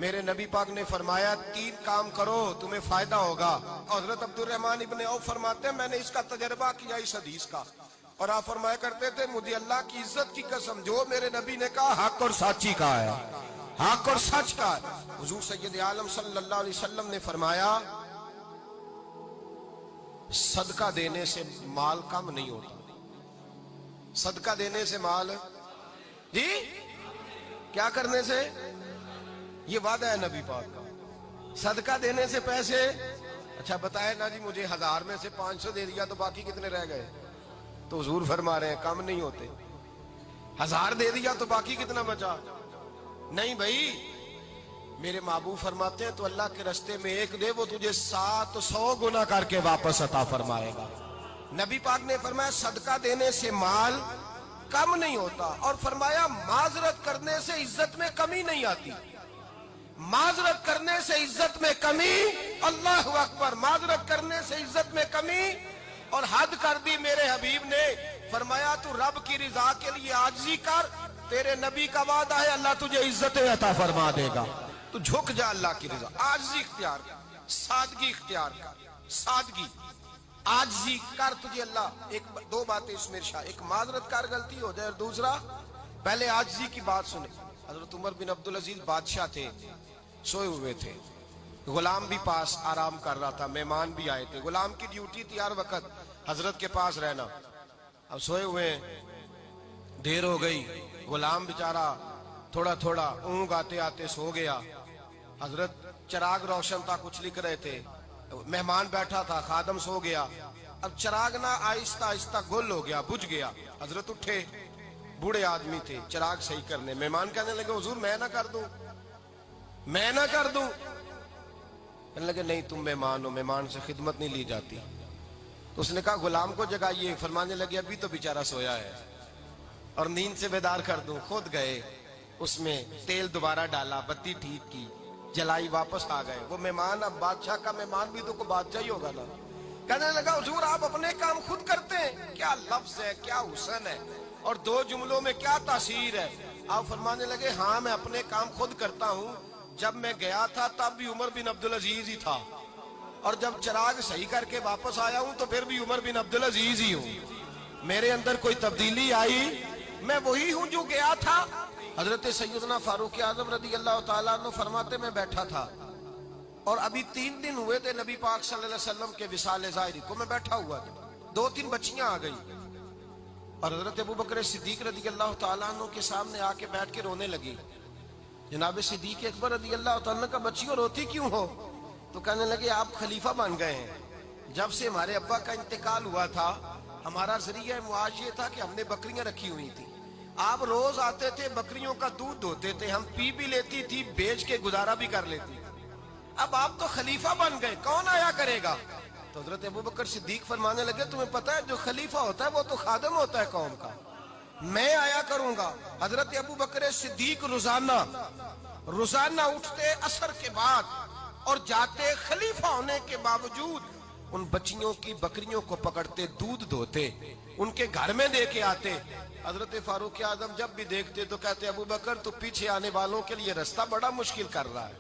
میرے نبی پاک نے فرمایا 3 کام کرو تمہیں فائدہ ہوگا. حضرت عبدالرحمن ابن عوف فرماتے ہیں میں نے اس کا تجربہ کیا اس حدیث کا, اور آپ فرمایا کرتے تھے مجھے اللہ کی عزت کی قسم جو میرے نبی نے کہا حق اور سچی کا ہے, حق اور سچ کا ہے. حضور سید عالم صلی اللہ علیہ وسلم نے فرمایا صدقہ دینے سے مال کم نہیں ہوتا. صدقہ دینے سے مال جی کیا کرنے سے, یہ وعدہ ہے نبی پاک کا. صدقہ دینے سے پیسے, اچھا بتائے نا جی مجھے 1000 میں سے 500 دے دیا تو باقی کتنے رہ گئے؟ تو حضور فرما رہے ہیں کم نہیں ہوتے. 1000 دے دیا تو باقی کتنا بچا؟ نہیں بھائی, میرے محبوب فرماتے ہیں تو اللہ کے رستے میں ایک دے وہ تجھے 700 گنا کر کے واپس عطا فرمائے گا. نبی پاک نے فرمایا صدقہ دینے سے مال کم نہیں ہوتا, اور فرمایا معذرت کرنے سے عزت میں کمی نہیں آتی. معذرت کرنے سے عزت میں کمی, اللہ اکبر, معذرت کرنے سے عزت میں کمی. اور حد کر دی میرے حبیب نے, فرمایا تو رب کی رضا کے لیے عاجزی کر, تیرے نبی کا وعدہ ہے اللہ تجھے عزت عطا فرما دے گا. تو جھک جا اللہ کی رضا, عاجزی اختیار کر, سادگی اختیار کر, سادگی عاجزی کر, تجھے اللہ ایک 2 باتیں اس میں ارشاد, ایک معذرت کر غلطی ہو جائے, اور دوسرا پہلے عاجزی کی بات سنے. حضرت عمر بن عبدالعزیز بادشاہ تھے, سوئے ہوئے تھے, غلام بھی پاس آرام کر رہا تھا, مہمان بھی آئے تھے. غلام کی ڈیوٹی تھی ہر وقت حضرت کے پاس رہنا. اب سوئے ہوئے دیر ہو گئی, غلام بیچارہ تھوڑا تھوڑا اونگ آتے آتے سو گیا. حضرت چراغ روشن تھا, کچھ لکھ رہے تھے, مہمان بیٹھا تھا, خادم سو گیا. اب چراغ نہ آہستہ آہستہ گل ہو گیا, بجھ گیا. حضرت اٹھے, بوڑھے آدمی تھے, چراغ صحیح کرنے. مہمان کہنے لگے حضور میں نہ کر دوں, میں نہ کر دوں. کہنے لگے نہیں تم مہمان ہو, مہمان سے خدمت نہیں لی جاتی. تو اس نے کہا غلام کو جگائیے. فرمانے لگے ابھی تو بیچارہ سویا ہے اور نیند سے بیدار کر دوں. خود گئے, اس میں تیل دوبارہ ڈالا, بتی ٹھیک کی, جلائی, واپس آ گئے. وہ مہمان, اب بادشاہ کا مہمان بھی تو کوئی بادشاہ ہی ہوگا نا. کہنے لگا حضور آپ اپنے کام خود کرتے ہیں, کیا لفظ ہے, کیا حسن ہے, اور 2 جملوں میں کیا تاثیر ہے. آپ فرمانے لگے ہاں میں اپنے کام خود کرتا ہوں. جب میں گیا تھا تب بھی عمر بن عبدالعزیز ہی تھا, اور جب چراغ صحیح کر کے واپس آیا ہوں تو پھر بھی عمر بن عبدالعزیز ہی ہوں. میرے اندر کوئی تبدیلی آئی, میں وہی ہوں جو گیا تھا. حضرت سیدنا فاروق اعظم رضی اللہ تعالیٰ عنہ فرماتے میں بیٹھا تھا, اور ابھی 3 دن ہوئے تھے نبی پاک صلی اللہ علیہ وسلم کے وصال ظاہری کو. میں بیٹھا ہوا تھا, 2-3 بچیاں آ گئی, اور حضرت ابوبکر صدیق رضی اللہ تعالیٰ عنہ کے سامنے آ کے بیٹھ کے رونے لگی. جناب صدیق اکبر رضی اللہ تعالیٰ عنہ کا بچیوں روتی کیوں ہو؟ تو کہنے لگے آپ خلیفہ بن گئے ہیں. جب سے ہمارے ابا کا انتقال ہوا تھا ہمارا ذریعہ معاش یہ تھا کہ ہم نے بکریاں رکھی ہوئی تھی. آپ روز آتے تھے, بکریوں کا دودھ دھوتے تھے, ہم پی بھی لیتی تھی, بیچ کے گزارا بھی کر لیتی. اب آپ تو خلیفہ بن گئے, کون آیا کرے گا؟ تو حضرت ابوبکر صدیق فرمانے لگے تمہیں پتہ ہے جو خلیفہ ہوتا ہے وہ تو خادم ہوتا ہے قوم کا, میں آیا کروں گا. حضرت ابوبکر صدیق روزانہ اٹھتے عصر کے بعد اور جاتے, خلیفہ ہونے کے باوجود ان بچیوں کی بکریوں کو پکڑتے, دودھ دھوتے, ان کے گھر میں دے کے آتے. حضرت فاروق اعظم جب بھی دیکھتے تو کہتے ابوبکر تو پیچھے آنے والوں کے لیے راستہ بڑا مشکل کر رہا ہے,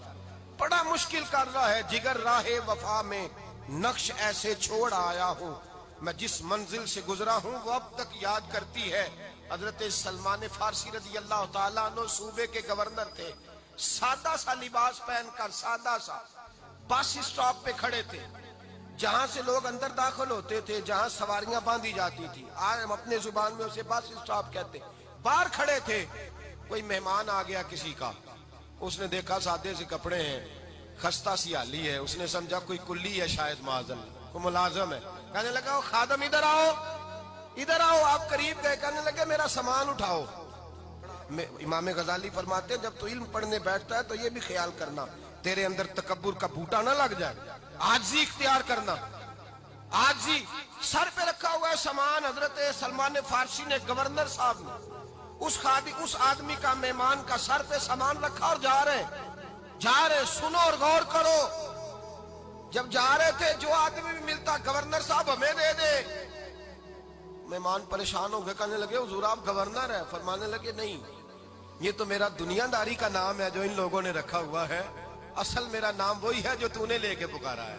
بڑا مشکل کر رہا ہے. جگر راہ وفا میں نقش ایسے چھوڑ آیا ہوں, میں جس منزل سے گزرا ہوں وہ اب تک یاد کرتی ہے. حضرت سلمان فارسی رضی اللہ تعالیٰ عنہ صوبے کے گورنر تھے, سادہ سا لباس پہن کر, سادہ سا, بس اسٹاپ پہ کھڑے تھے, جہاں سے لوگ اندر داخل ہوتے تھے, جہاں سواریاں باندھی جاتی تھی, آج ہم اپنے زبان میں اسے بس اسٹاپ کہتے. باہر کھڑے تھے, کوئی مہمان آ گیا کسی کا, اس نے دیکھا سادے سے کپڑے ہیں, خستہ سی حالی ہے, اس نے سمجھا کوئی کلی ہے شاید, معاذ کوئی ملازم ہے. کہنے لگا خادم ادھر آؤ, ادھر آؤ. آپ قریب گئے, کہنے لگے میرا سامان اٹھاؤ. امام غزالی فرماتے ہیں جب تو علم پڑھنے بیٹھتا ہے تو یہ بھی خیال کرنا تیرے اندر تکبر کا بوٹا نہ لگ جائے, عاجزی اختیار کرنا. عاجزی, سر پہ رکھا ہوا ہے سامان. حضرت سلمان فارسی نے, گورنر صاحب نے, اس آدمی کا, مہمان کا سر پہ سامان رکھا اور جا رہے. سنو اور غور کرو. جب جا رہے تھے جو آدمی بھی ملتا, گورنر صاحب ہمیں دے دے. مہمان پریشان ہو گئے, کہنے لگے حضور آپ گورنر ہیں؟ فرمانے لگے نہیں, یہ تو میرا دنیا داری کا نام ہے جو ان لوگوں نے رکھا ہوا ہے، اصل میرا نام وہی ہے جو تو نے لے کے پکارا ہے،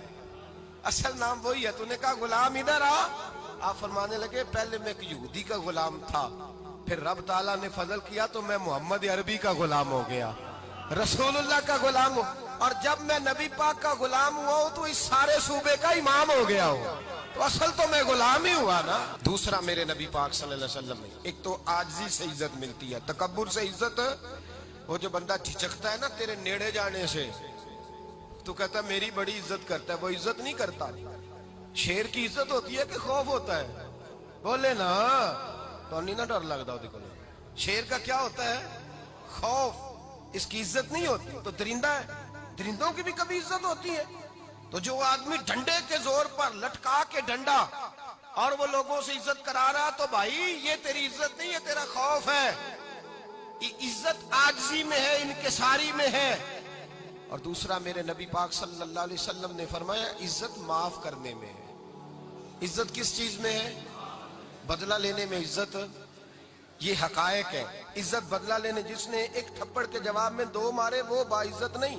اصل نام وہی ہے۔ تو نے کہا غلام ادھر آ، آپ فرمانے لگے پہلے میں ایک یہودی کا غلام تھا، پھر رب تعالیٰ نے فضل کیا تو میں محمد عربی کا غلام ہو گیا، رسول اللہ کا غلام ہوں، اور جب میں نبی پاک کا غلام ہوا ہوں تو اس سارے صوبے کا امام ہو گیا ہوں، تو اصل تو میں غلام ہی ہوا نا۔ دوسرا میرے نبی پاک صلی اللہ علیہ وسلم میں ایک تو عاجزی سے عزت ملتی ہے، تکبر سے عزت، وہ جو بندہ جھجکتا ہے نا تیرے نیڑے جانے سے، تو کہتا ہے میری بڑی عزت کرتا ہے، وہ عزت نہیں کرتا۔ شیر کی عزت ہوتی ہے کہ خوف ہوتا ہے؟ بولے نا تو نہیں نا ڈر لگتا ہو، شیر کا کیا ہوتا ہے؟ خوف، اس کی عزت نہیں ہوتی۔ تو درندہ ہے، درندوں کی بھی کبھی عزت ہوتی ہے؟ تو جو آدمی ڈنڈے کے زور پر لٹکا کے ڈنڈا اور وہ لوگوں سے عزت کرا رہا، تو بھائی یہ تیری عزت نہیں ہے، تیرا خوف ہے۔ عزت عاجزی میں ہے، انکساری میں ہے۔ اور دوسرا میرے نبی پاک صلی اللہ علیہ وسلم نے فرمایا عزت معاف کرنے میں ہے۔ عزت کس چیز میں ہے؟ بدلہ لینے میں عزت، یہ حقائق ہے۔ عزت بدلہ لینے، جس نے ایک تھپڑ کے جواب میں دو مارے وہ باعزت نہیں،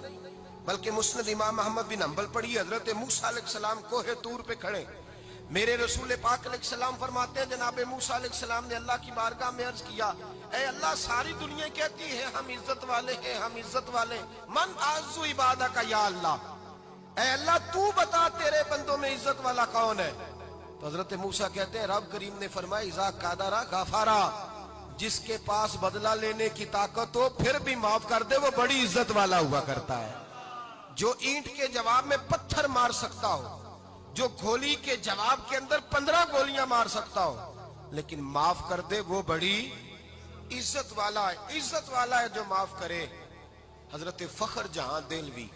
بلکہ مسند امام احمد بن حنبل پڑھی، حضرت موسیٰ علیہ السلام کوہ طور پہ کھڑے، میرے رسول پاک علیہ السلام فرماتے ہیں جناب موسیٰ علیہ السلام نے اللہ کی بارگاہ میں عرض کیا، اے اللہ ساری دنیا کہتی ہے ہم عزت والے ہیں، ہم عزت والے ہیں، من اعز عبادک یا اللہ، اے اللہ تو بتا تیرے بندوں میں عزت والا کون ہے؟ تو حضرت موسیٰ کہتے ہیں رب کریم نے فرمایا اذا قادر غفارا، جس کے پاس بدلہ لینے کی طاقت ہو پھر بھی معاف کر دے وہ بڑی عزت والا ہوا کرتا ہے۔ جو اینٹ کے جواب میں پتھر مار سکتا ہو، جو گولی کے جواب کے اندر 15 گولیاں مار سکتا ہو، لیکن معاف کر دے وہ بڑی عزت والا ہے۔ عزت والا ہے جو معاف کرے۔ حضرت فخر جہاں دہلوی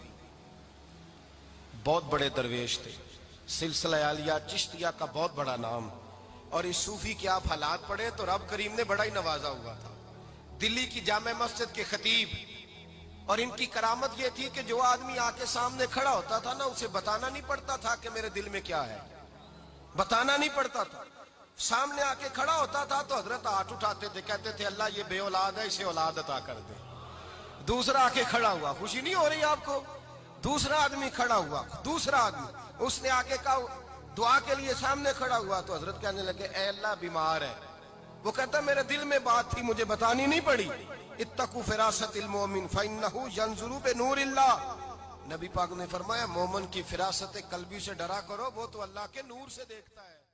بہت بڑے درویش تھے، سلسلہ عالیہ چشتیہ کا بہت بڑا نام، اور اس صوفی کے آپ حالات پڑھیں تو رب کریم نے بڑا ہی نوازا ہوا تھا۔ دلی کی جامع مسجد کے خطیب، اور ان کی کرامت یہ تھی کہ جو آدمی آ کے سامنے کھڑا ہوتا تھا نا اسے بتانا نہیں پڑتا تھا کہ میرے دل میں کیا ہے، بتانا نہیں پڑتا تھا۔ سامنے آ کے کھڑا ہوتا تھا تو حضرت ہاتھ اٹھاتے تھے، کہتے تھے اللہ یہ بے اولاد ہے اسے اولاد عطا کر دے۔ دوسرا آ کے کھڑا ہوا، خوشی نہیں ہو رہی آپ کو؟ دوسرا آدمی کھڑا ہوا، دوسرا آدمی اس نے آ کے کہا دعا کے لیے سامنے کھڑا ہوا، تو حضرت کہنے لگے اے اللہ بیمار ہے، وہ کہتا میرے دل میں بات تھی مجھے بتانی نہیں پڑی، اتقوا فراست المومن فإنہ ینظر بنور اللہ، نبی پاک نے فرمایا مومن کی فراست قلبی سے ڈرا کرو، وہ تو اللہ کے نور سے دیکھتا ہے۔